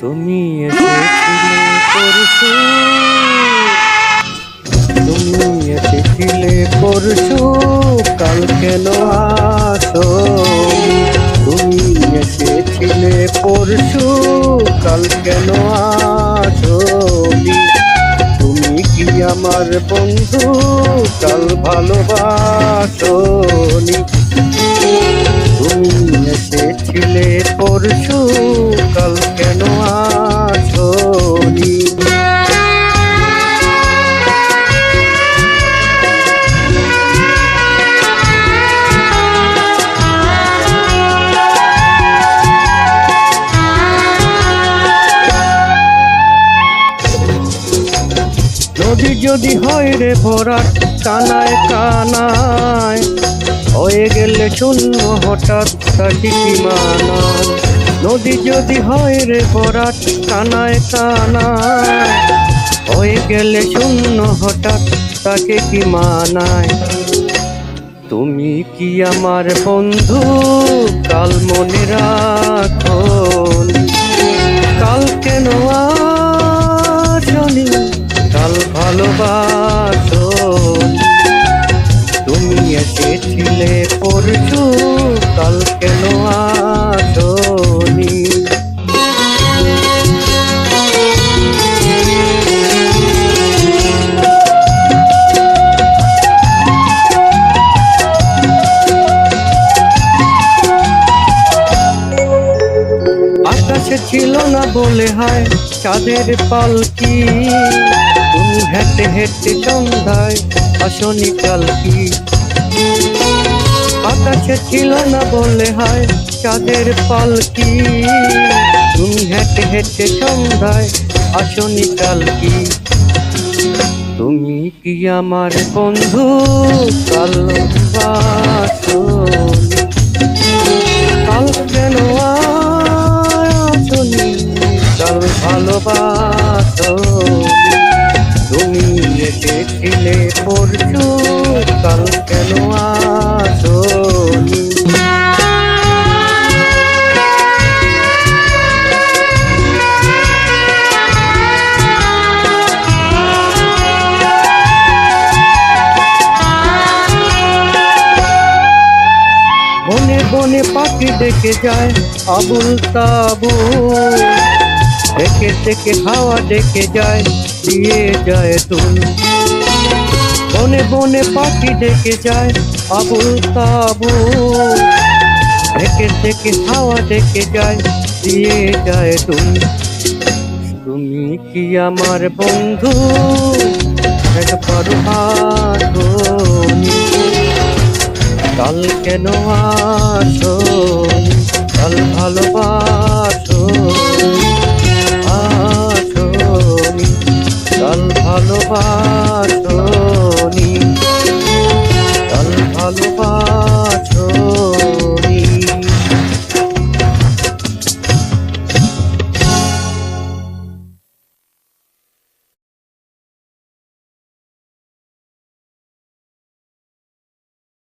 তুমি এসেছিলে পরশু, তুমি এসেছিলে পরশু, কাল কেন আসোনি? তুমি এসেছিলে পরশু, কাল কেন আসোনি? তুমি কি আমার বন্ধু, কাল ভালোবাসোনি? তুমি এসেছিলে পরশু, কাল কেন আসোনি? নদী যদি হয় রে ভরাট কানায় কানায়, হয়ে গেলে শূন্য হঠাৎ তাকে কি মানায়? নদী যদি হয় রে ভরাট কানায় কানায়, হয়ে গেলে শূন্য হঠাৎ তাকে কি মানায়? তুমি কি আমার বন্ধু, কাল মনে রাখোনি? কাল কেন আসোনি? কাল ভালোবাসোনি? তুমি এসেছিলে পরশু, কাল কেন আসোনি? আকাশে ছিল না বলে হয় চাঁদের পালকি, তুমি হেঁটে হেঁটে সন্ধ্যায় আসনি কালকি। আকাশে ছিল না বলে হয় চাঁদের পালকি, তুমি হেঁটে হেঁটে সন্ধ্যায় আসনি কালকি। তুমি কি আমার বন্ধু, কাল বাসনি? কাল কেন আসনি? কাল ভালোবাসোনি? তুমি এসেছিলে পরশু, কাল কেন আসোনি? বনে বনে পাখি ডেকে যায় আবুল তাবুল, ডেকে ডেকে হাওয়া ডেকে যায় দিয়ে যায় তুল। বনে বনে পাখি ডেকে যায় আবুল তাবুল, ডেকে ডেকে হাওয়া ডেকে যায় দিয়ে যায় তুল। তুমি কি আমার বন্ধু, একবার আসোনি? কাল কেন আসোনি? কাল ভালোবাসোনি?